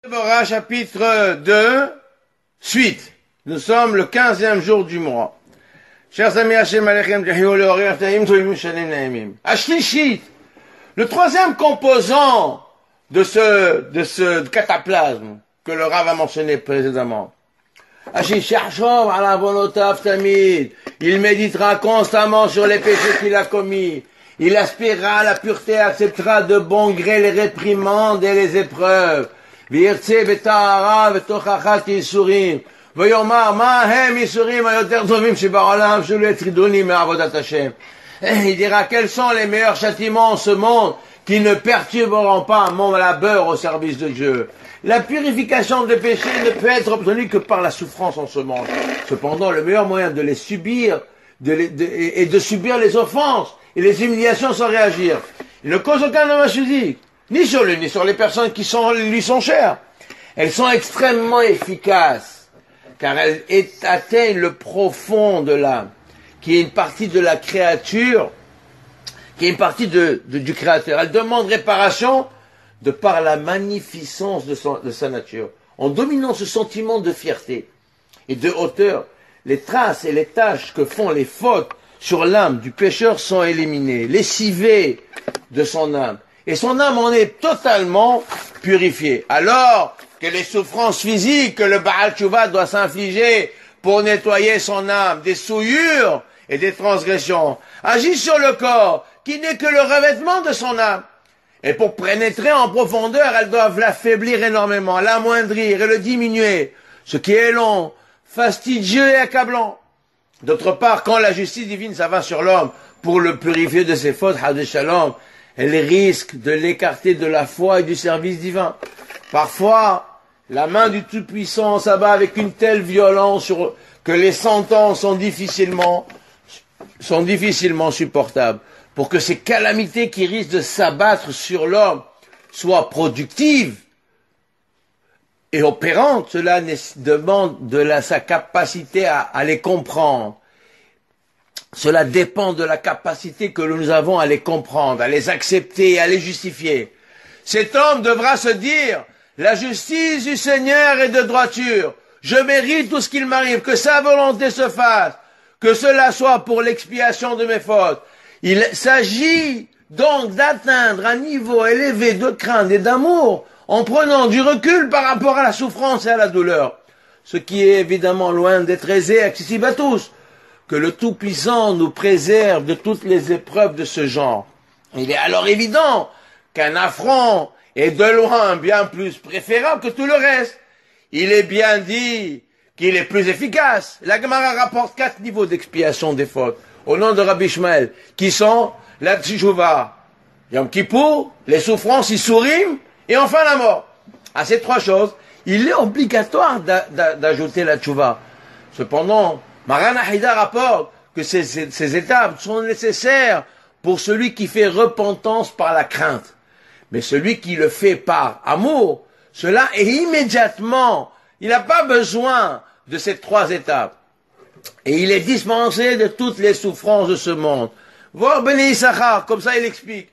Déborah, chapitre 2, suite. Nous sommes le 15e jour du mois. Chers amis, Hashem Alechem, Ashlishit, le troisième composant de ce cataplasme que le Rav a mentionné précédemment. Il méditera constamment sur les péchés qu'il a commis. Il aspirera à la pureté, acceptera de bon gré les réprimandes et les épreuves. Il dira quels sont les meilleurs châtiments en ce monde qui ne perturberont pas mon labeur au service de Dieu. La purification des péchés ne peut être obtenue que par la souffrance en ce monde. Cependant, le meilleur moyen de les subir est de subir les offenses et les humiliations sans réagir. Il ne cause aucun dommage physique, ni sur lui, ni sur les personnes qui lui sont chères. Elles sont extrêmement efficaces, car elles atteignent le profond de l'âme, qui est une partie de la créature, qui est une partie du Créateur. Elles demandent réparation de par la magnificence de sa nature. En dominant ce sentiment de fierté et de hauteur, les traces et les taches que font les fautes sur l'âme du pécheur sont éliminées, lessivées de son âme. Et son âme en est totalement purifiée. Alors que les souffrances physiques que le Baal Tshuva doit s'infliger pour nettoyer son âme des souillures et des transgressions agissent sur le corps, qui n'est que le revêtement de son âme. Et pour pénétrer en profondeur, elles doivent l'affaiblir énormément, l'amoindrir et le diminuer, ce qui est long, fastidieux et accablant. D'autre part, quand la justice divine s'abat sur l'homme pour le purifier de ses fautes, Hadé Shalom, elle risque de l'écarter de la foi et du service divin. Parfois, la main du Tout-Puissant s'abat avec une telle violence que les sentences sont difficilement supportables. Pour que ces calamités qui risquent de s'abattre sur l'homme soient productives et opérantes, cela demande sa capacité à les comprendre. Cela dépend de la capacité que nous avons à les comprendre, à les accepter et à les justifier. Cet homme devra se dire, la justice du Seigneur est de droiture. Je mérite tout ce qu'il m'arrive, que sa volonté se fasse, que cela soit pour l'expiation de mes fautes. Il s'agit donc d'atteindre un niveau élevé de crainte et d'amour en prenant du recul par rapport à la souffrance et à la douleur. Ce qui est évidemment loin d'être aisé et accessible à tous. Que le Tout-Puissant nous préserve de toutes les épreuves de ce genre. Il est alors évident qu'un affront est de loin bien plus préférable que tout le reste. Il est bien dit qu'il est plus efficace. La Gemara rapporte 4 niveaux d'expiation des fautes au nom de Rabbi Ishmael, qui sont la Teshuvah, Yom Kippour, les souffrances, Issourim, et enfin la mort. À ces 3 choses, il est obligatoire d'ajouter la Teshuvah. Cependant, Maran Ahida rapporte que ces étapes sont nécessaires pour celui qui fait repentance par la crainte. Mais celui qui le fait par amour, cela est immédiatement, il n'a pas besoin de ces 3 étapes. Et il est dispensé de toutes les souffrances de ce monde. Voir Bnei Issachar, comme ça il explique.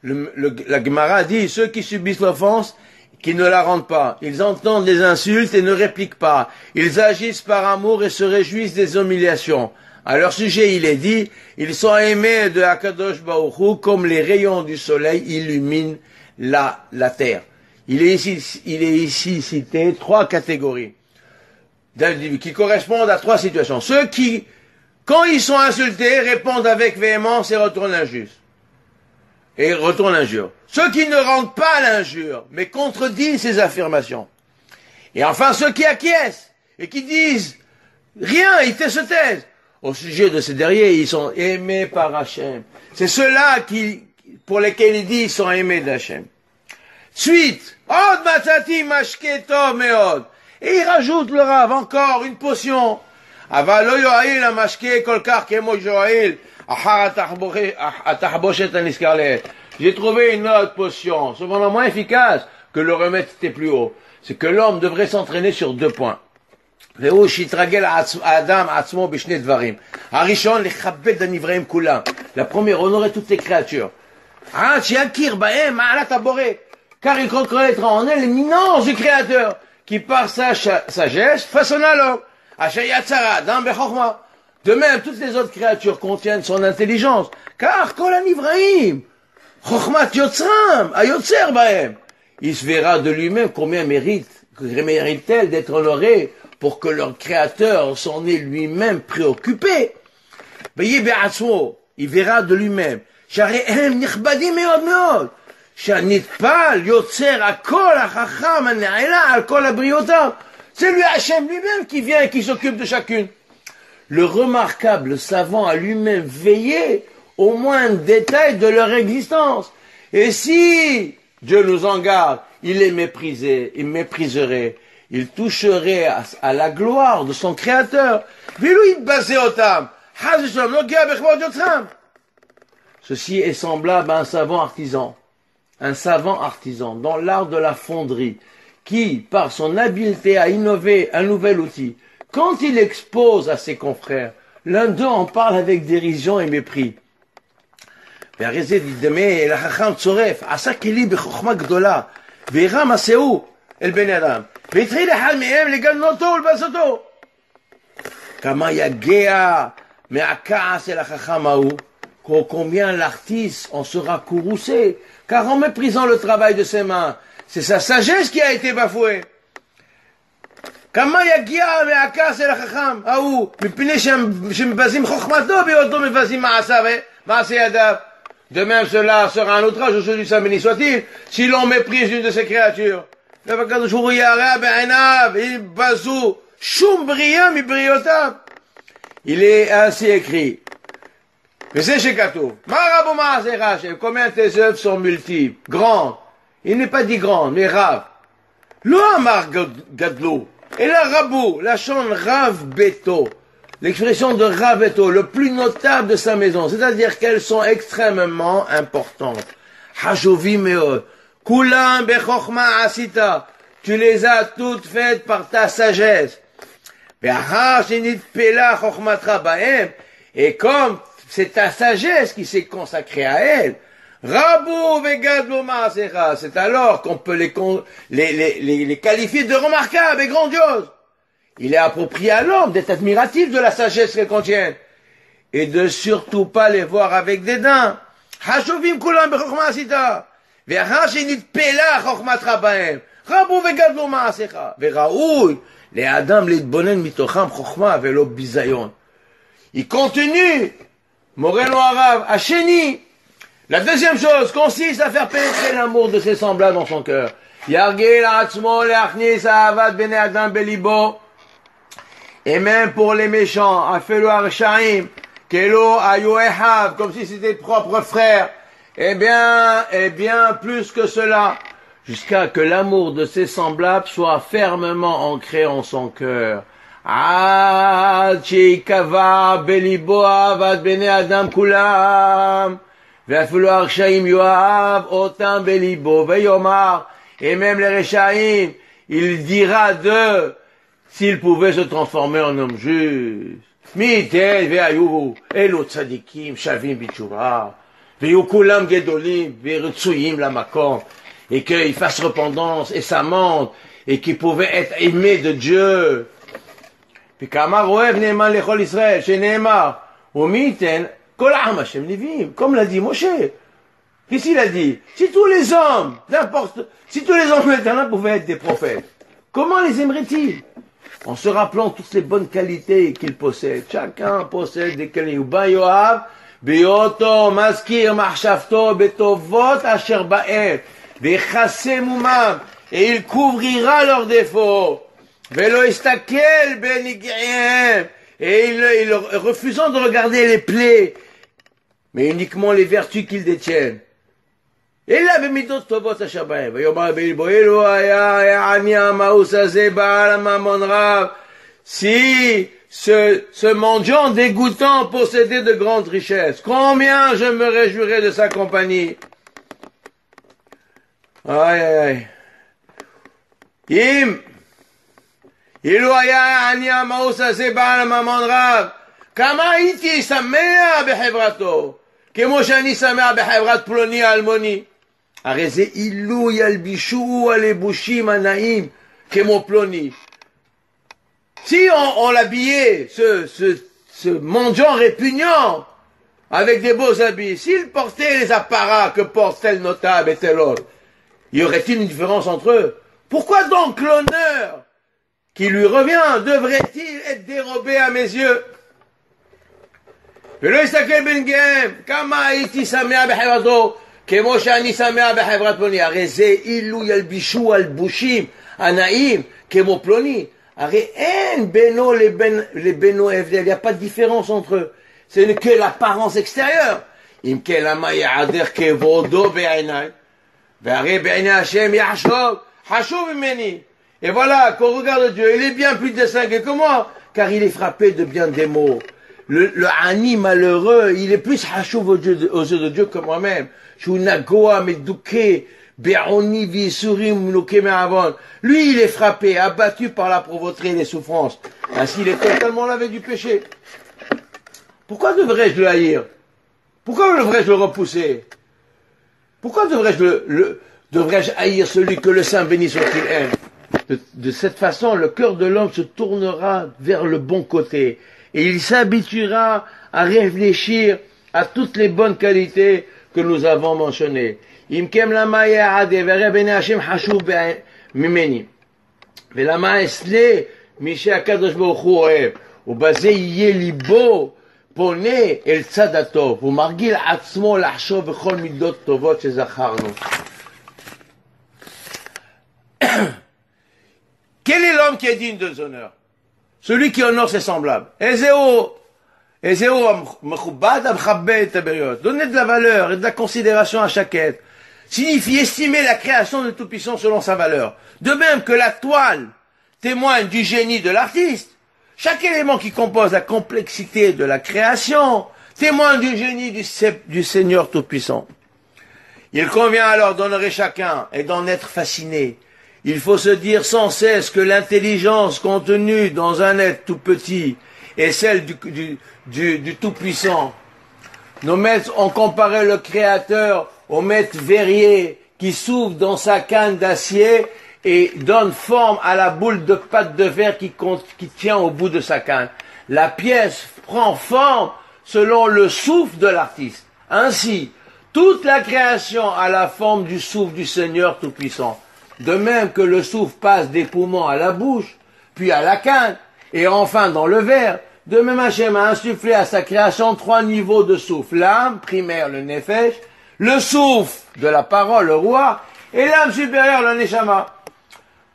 La Gemara dit, ceux qui subissent l'offense, qui ne la rendent pas. Ils entendent les insultes et ne répliquent pas. Ils agissent par amour et se réjouissent des humiliations. À leur sujet, il est dit, ils sont aimés de Hakadosh Baruch Hu comme les rayons du soleil illuminent la terre. Il est ici cité 3 catégories qui correspondent à 3 situations. Ceux qui, quand ils sont insultés, répondent avec véhémence et retournent l'injure. Ceux qui ne rendent pas l'injure, mais contredisent ces affirmations. Et enfin, ceux qui acquiescent et qui disent rien, ils se taisent. Au sujet de ces derniers, ils sont aimés par Hachem. C'est ceux-là pour lesquels il dit ils sont aimés d'Hachem. Suite. Od matati mashke tov meod. Et il rajoute le Rav encore une potion. Aval lo yo'il hamashke kol kach kemo yo'il achar atahboshet haniskar. J'ai trouvé une autre potion, cependant moins efficace que le remède était plus haut. C'est que l'homme devrait s'entraîner sur 2 points. La première, honorer toutes les créatures. car il reconnaîtra en elle l'éminence du Créateur, qui par sa sagesse façonna l'homme. De même, toutes les autres créatures contiennent son intelligence, car Kol Ibrahim, Chochmat Yotzram, Ayotzer Bahem, il se verra de lui-même combien mérite-t-elle d'être honoré pour que leur Créateur s'en est lui-même préoccupé. Il verra de lui-même. C'est lui Hachem lui-même qui vient et qui s'occupe de chacune. Le remarquable savant a lui-même veillé au moindre détail de leur existence. Et si Dieu nous en garde, il les méprisait, il mépriserait, il toucherait à la gloire de son Créateur. Ceci est semblable à un savant artisan dans l'art de la fonderie, qui, par son habileté, a innové un nouvel outil. Quand il expose à ses confrères, l'un d'eux en parle avec dérision et mépris. Combien l'artiste en sera courroucé, car en méprisant le travail de ses mains, c'est sa sagesse qui a été bafouée. De même, cela sera un outrage au celui saint béni soit-il, si l'on méprise une de ces créatures. Il est ainsi écrit. Combien tes œuvres sont multiples, grandes. Il n'est pas dit grande, mais rav. Lo amar gadlo. Et la rabou, la chante rav beto. L'expression de rav beto, le plus notable de sa maison. C'est-à-dire qu'elles sont extrêmement importantes. Hashovi meod. Kulam bechochma asita. Tu les as toutes faites par ta sagesse. Et comme c'est ta sagesse qui s'est consacrée à elle, Rabou vegadlo ma'asecha, c'est alors qu'on peut les qualifier de remarquables et grandioses. Il est approprié à l'homme d'être admiratif de la sagesse qu'elles contiennent et de surtout pas les voir avec dédain. Hashovim kulam bechokma asita, ve'hashinit pela chokmat rabahem, Rabou vegadlo ma'asecha, ve'raoui, les adam l'itbonen mitocham chokma ve'lo bizayon. Il continue, Moreno Arav, à Chéni. La deuxième chose consiste à faire pénétrer l'amour de ses semblables dans son cœur. Yargil atzmo leachnis ahavat bene adam belibo. Et même pour les méchants, afelu arshaim, kelo ayu ehav, comme si c'était propre frère. Eh bien, plus que cela, jusqu'à que l'amour de ses semblables soit fermement ancré en son cœur. עד שיקבע בליבו אהבת בני אדם כולם, ואפילו הרשעים יאהב אותם בליבו, ויאמר, et même les réchaïm, il dira d'eux, s'ils pouvaient se transformer en hommes justes. מיתן והיו אלו צדיקים שווים בתשובה, ויהיו כולם גדולים ורצויים למקום, et qu'ils fassent repentance et s'amendent, et qu'ils pouvaient être aimés de Dieu. Comme l'a dit Moshe. Qu'est-ce qu'il a dit? Si tous les hommes maintenant pouvaient être des prophètes, comment les aimerait-il? En se rappelant toutes les bonnes qualités qu'ils possèdent. Chacun possède des qualités. Et il couvrira leurs défauts. Et il refusant de regarder les plaies, mais uniquement les vertus qu'ils détiennent. Et là, si ce mendiant dégoûtant possédait de grandes richesses, combien je me réjouirais de sa compagnie. Aïe, aïe, aïe. אילו היה אני המאוס הזה בעל ממון רב, כמה הייתי שמח בחברתו, כמו שאני שמח בחברת פלוני אלמוני. Arezé illou yalbishou alebushim anaim kemoploni. Si on l'habillait, ce mendiant répugnant, avec des beaux habits, s'il portait les apparats que porte tel notable et tel autre, y aurait-il une différence entre eux? Pourquoi donc l'honneur qui lui revient devrait-il être dérobé à mes yeux? ולא יסתכל בנגיהם, כמה הייתי שמח בחברתו, כמו שאני שמח בחברת פלוני. הרי זה אילו ילבישו הלבושים הנאים כמו פלוני. הרי אין בינו לבינו הבדל, il n'y a pas de différence entre eux. Ce n'est que l'apparence extérieure. אם כן, למה יעדר כבודו בעיניי? והרי בעיני השם יחשוב, חשוב ממני. Et voilà, qu'on regarde Dieu, il est bien plus distingué que moi, car il est frappé de bien des mots. Le ani malheureux, il est plus hachouv aux yeux de Dieu que moi-même. Shunagoa medouké, be'oni visurim nuké me'avon. Lui, il est frappé, abattu par la pauvreté et les souffrances. Ainsi, il est totalement lavé du péché. Pourquoi devrais-je le haïr? Pourquoi devrais-je le repousser? Pourquoi devrais-je haïr celui que le Saint béni soit-il aime? De cette façon, le cœur de l'homme se tournera vers le bon côté. Et il s'habituera à réfléchir à toutes les bonnes qualités que nous avons mentionnées. Imkem lama ya'ade v'are b'nei Hashem hashub mimeni. V'lama esle mishe HaKadosh Baruch Hu ohev. ובזה יהיה ליבו פונה אל צד הטוב, ומרגיל עצמו לחשוב בכל מידות טובות שזכרנו. Quel est l'homme qui est digne de honneur? Celui qui honore ses semblables. Donner de la valeur et de la considération à chaque être signifie estimer la création de Tout-Puissant selon sa valeur. De même que la toile témoigne du génie de l'artiste, chaque élément qui compose la complexité de la création témoigne du génie du Seigneur Tout-Puissant. Il convient alors d'honorer chacun et d'en être fasciné. Il faut se dire sans cesse que l'intelligence contenue dans un être tout petit est celle du Tout-Puissant. Nos maîtres ont comparé le Créateur au maître verrier qui s'ouvre dans sa canne d'acier et donne forme à la boule de pâte de verre qui tient au bout de sa canne. La pièce prend forme selon le souffle de l'artiste. Ainsi, toute la création a la forme du souffle du Seigneur Tout-Puissant. De même que le souffle passe des poumons à la bouche, puis à la canne, et enfin dans le verre, de même Hachem a insufflé à sa création 3 niveaux de souffle. L'âme, primaire, le nefesh, le souffle de la parole, le roi, et l'âme supérieure, le neshama.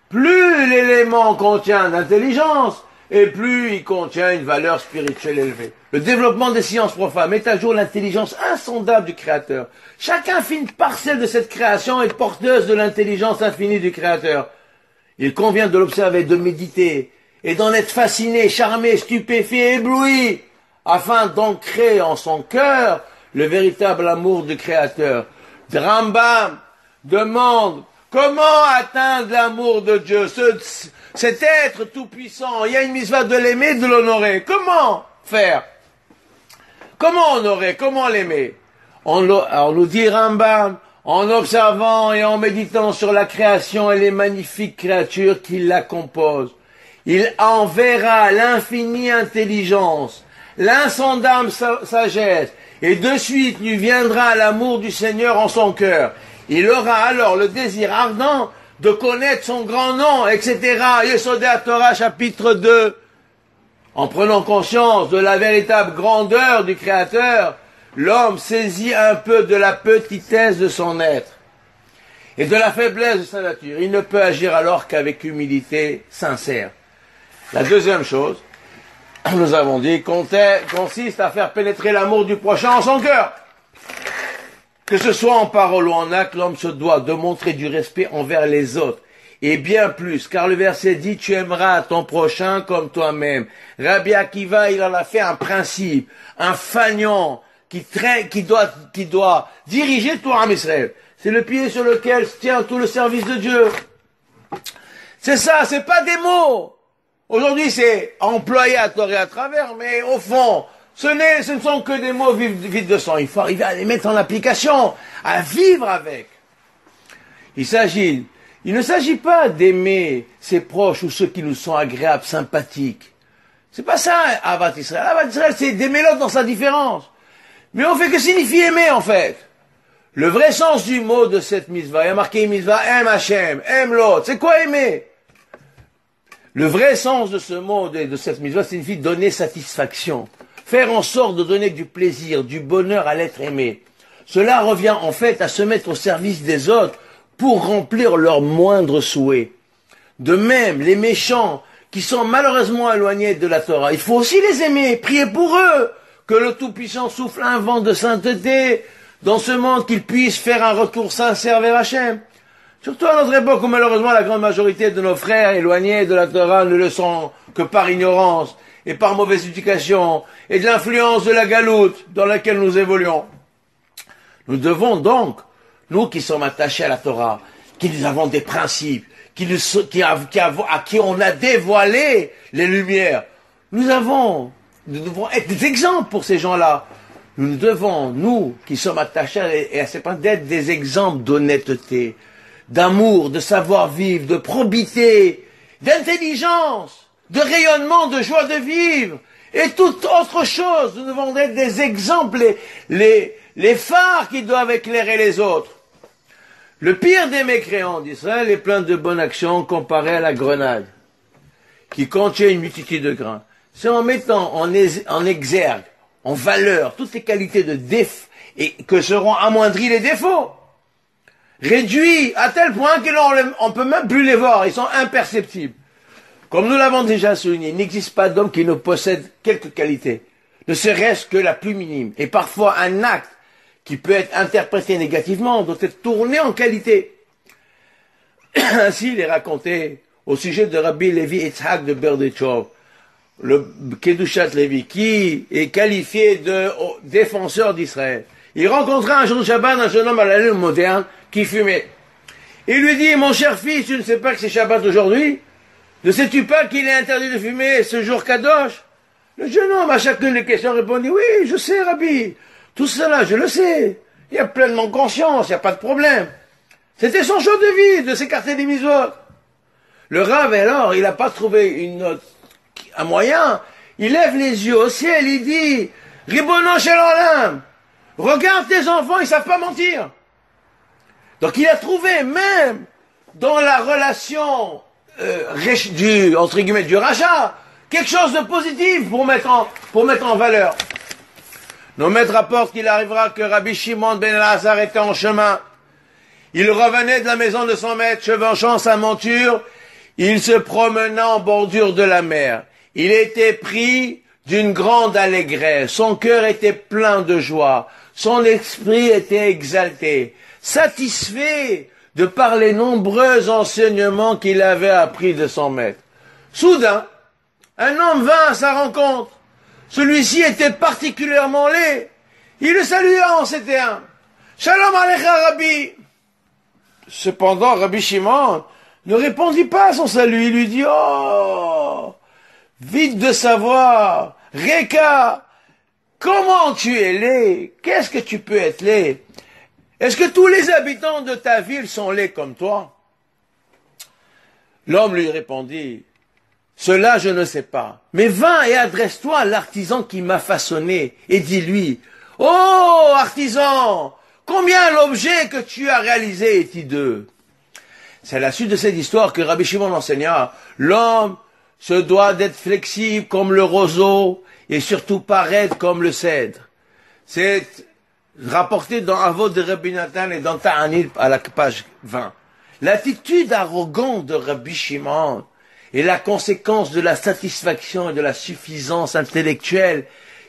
Plus l'élément contient d'intelligence, et plus il contient une valeur spirituelle élevée. Le développement des sciences profanes met à jour l'intelligence insondable du Créateur. Chaque infime parcelle de cette création est porteuse de l'intelligence infinie du Créateur. Il convient de l'observer, de méditer, et d'en être fasciné, charmé, stupéfié, ébloui, afin d'ancrer en son cœur le véritable amour du Créateur. Rambam demande comment atteindre l'amour de Dieu, cet être tout-puissant. Il y a une mitzvah de l'aimer, de l'honorer. Comment faire? Comment honorer? Comment l'aimer? Alors nous dit Rambam, en observant et en méditant sur la création et les magnifiques créatures qui la composent. Il enverra l'infinie intelligence, l'insondable sagesse, et de suite lui viendra l'amour du Seigneur en son cœur. Il aura alors le désir ardent de connaître son grand nom, etc. Yesodé Torah, chapitre 2. En prenant conscience de la véritable grandeur du Créateur, l'homme saisit un peu de la petitesse de son être et de la faiblesse de sa nature. Il ne peut agir alors qu'avec humilité sincère. La deuxième chose, nous avons dit, consiste à faire pénétrer l'amour du prochain en son cœur. Que ce soit en parole ou en acte, l'homme se doit de montrer du respect envers les autres. Et bien plus, car le verset dit, tu aimeras ton prochain comme toi-même. Rabbi Akiva, il en a fait un principe, un fanion qui doit diriger tout Am Israël. C'est le pied sur lequel se tient tout le service de Dieu. C'est ça, c'est pas des mots. Aujourd'hui, c'est employé à tort et à travers, mais au fond, ce ne sont que des mots vides de sens. Il faut arriver à les mettre en application, à vivre avec. Il ne s'agit pas d'aimer ses proches ou ceux qui nous sont agréables, sympathiques. C'est pas ça, Ahavat Israël. Ahavat Israël, c'est d'aimer l'autre dans sa différence. Mais on fait que signifie aimer, en fait. Le vrai sens du mot de cette mitzvah, il y a marqué mitzvah, aime Hachem, aime l'autre. C'est quoi aimer? Le vrai sens de ce mot, de cette mitzvah, signifie donner satisfaction. Faire en sorte de donner du plaisir, du bonheur à l'être aimé. Cela revient en fait à se mettre au service des autres pour remplir leurs moindres souhaits. De même, les méchants qui sont malheureusement éloignés de la Torah, il faut aussi les aimer, prier pour eux, que le Tout-Puissant souffle un vent de sainteté dans ce monde, qu'ils puissent faire un retour sincère vers Hachem. Surtout à notre époque où malheureusement la grande majorité de nos frères éloignés de la Torah ne le sont que par ignorance et par mauvaise éducation et de l'influence de la galoute dans laquelle nous évoluons. Nous devons donc, nous qui sommes attachés à la Torah, qui nous avons des principes, à qui on a dévoilé les lumières, nous devons être des exemples pour ces gens-là. Nous devons, nous qui sommes attachés à ces principes, d'être des exemples d'honnêteté, d'amour, de savoir-vivre, de probité, d'intelligence, de rayonnement, de joie de vivre, et toute autre chose. Nous devons être des exemples, les phares qui doivent éclairer les autres. Le pire des mécréants d'Israël est plein de bonnes actions comparé à la grenade, qui contient une multitude de grains. C'est en mettant en exergue, en valeur, toutes les qualités et que seront amoindris les défauts. Réduits à tel point qu'on ne peut même plus les voir, ils sont imperceptibles. Comme nous l'avons déjà souligné, il n'existe pas d'homme qui ne possède quelques qualités, ne serait-ce que la plus minime. Et parfois un acte qui peut être interprété négativement doit être tourné en qualité. Ainsi, il est raconté au sujet de Rabbi Levi Yitzhak de Berditchov, le Kedushat Levi, qui est qualifié de défenseur d'Israël. Il rencontra un jour de Shabbat un jeune homme à l'allure moderne qui fumait. Il lui dit, mon cher fils, tu ne sais pas que c'est Shabbat aujourd'hui? Ne sais-tu pas qu'il est interdit de fumer ce jour Kadosh? Le jeune homme, à chacune des questions, répondit, oui, je sais, Rabbi. Tout cela, je le sais. Il y a pleinement conscience, il n'y a pas de problème. C'était son choix de vie, de s'écarter des mitzvot. Le Rav, alors, il n'a pas trouvé un moyen. Il lève les yeux au ciel, il dit, Ribono shel olam, regarde tes enfants, ils savent pas mentir. Donc il a trouvé même dans la relation entre guillemets du rachat quelque chose de positif pour mettre en valeur. Nos maîtres rapportent qu'il arrivera que Rabbi Shimon ben Elazar était en chemin. Il revenait de la maison de son maître, chevauchant sa monture. Il se promenait en bordure de la mer. Il était pris d'une grande allégresse. Son cœur était plein de joie. Son esprit était exalté, satisfait de par les nombreux enseignements qu'il avait appris de son maître. Soudain, un homme vint à sa rencontre. Celui-ci était particulièrement laid. Il le salua en ces termes. Shalom alecha, Rabbi. Cependant, Rabbi Shimon ne répondit pas à son salut. Il lui dit, oh, vite de savoir, Reka, comment tu es laid? Qu'est-ce que tu peux être laid? Est-ce que tous les habitants de ta ville sont laids comme toi? L'homme lui répondit, cela je ne sais pas, mais va et adresse-toi à l'artisan qui m'a façonné et dis-lui, oh artisan, combien l'objet que tu as réalisé est hideux? C'est à la suite de cette histoire que Rabbi Shimon enseigna, l'homme se doit d'être flexible comme le roseau et surtout pas raide comme le cèdre. C'est rapporté dans Avot de Rabbi Nathan et dans Ta'anit à la page 20. L'attitude arrogante de Rabbi Shimon est la conséquence de la satisfaction et de la suffisance intellectuelle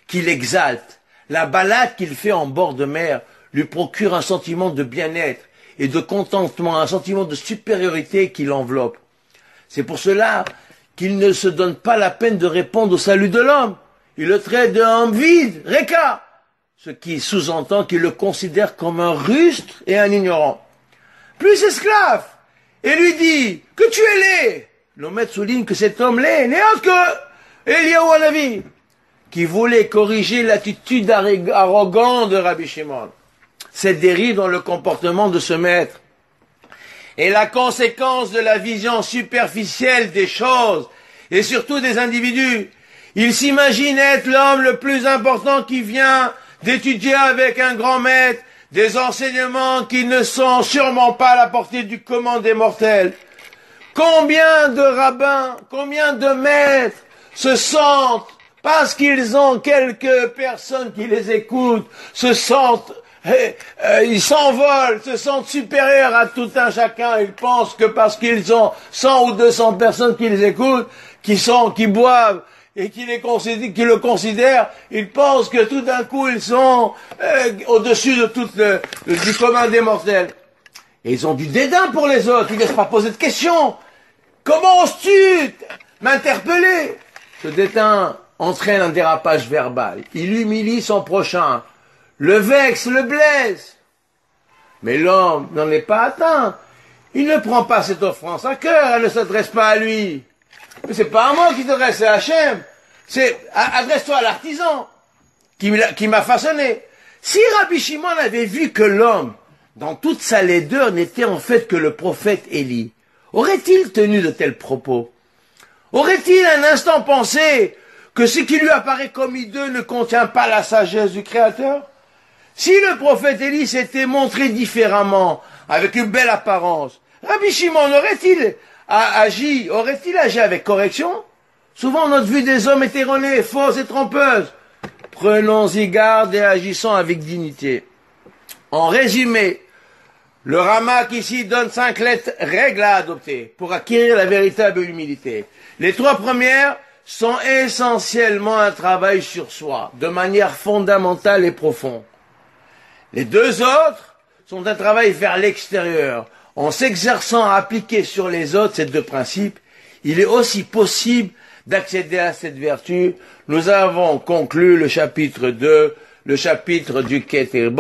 qu'il exalte. La balade qu'il fait en bord de mer lui procure un sentiment de bien-être et de contentement, un sentiment de supériorité qui l'enveloppe. C'est pour cela qu'il ne se donne pas la peine de répondre au salut de l'homme. Il le traite d'homme vide, Reka, ce qui sous-entend qu'il le considère comme un rustre et un ignorant. Plus esclave, et lui dit que tu es laid. Le maître souligne que cet homme laid n'est autre que Eliyahu Hanavi, qui voulait corriger l'attitude arrogante de Rabbi Shimon. Cette dérive dans le comportement de ce maître est la conséquence de la vision superficielle des choses et surtout des individus. Il s'imagine être l'homme le plus important qui vient d'étudier avec un grand maître des enseignements qui ne sont sûrement pas à la portée du commun des mortels. Combien de rabbins, combien de maîtres se sentent, parce qu'ils ont quelques personnes qui les écoutent, ils s'envolent, se sentent supérieurs à tout un chacun. Ils pensent que parce qu'ils ont 100 ou 200 personnes qui les écoutent, qui boivent et qui le considèrent, ils pensent que tout d'un coup ils sont au-dessus de du commun des mortels. Et ils ont du dédain pour les autres. Ils ne laissent pas poser de questions. Comment oses-tu m'interpeller? Ce dédain entraîne un dérapage verbal. Il humilie son prochain, le vexe, le blesse. Mais l'homme n'en est pas atteint. Il ne prend pas cette offrande à cœur, elle ne s'adresse pas à lui. Mais c'est pas à moi qui t'adresse, c'est à Hachem. Adresse-toi à l'artisan qui m'a façonné. Si Rabbi Shimon avait vu que l'homme, dans toute sa laideur, n'était en fait que le prophète Élie, aurait-il tenu de tels propos? Aurait-il un instant pensé que ce qui lui apparaît comme hideux ne contient pas la sagesse du Créateur? Si le prophète Élie s'était montré différemment, avec une belle apparence, Rabbi Shimon aurait-il agi avec correction? Souvent notre vue des hommes est erronée, fausse et trompeuse. Prenons-y garde et agissons avec dignité. En résumé, le Ramak ici donne 5 règles à adopter pour acquérir la véritable humilité. Les 3 premières sont essentiellement un travail sur soi, de manière fondamentale et profonde. Les 2 autres sont un travail vers l'extérieur. En s'exerçant à appliquer sur les autres ces 2 principes, il est aussi possible d'accéder à cette vertu. Nous avons conclu le chapitre 2, le chapitre du Keter.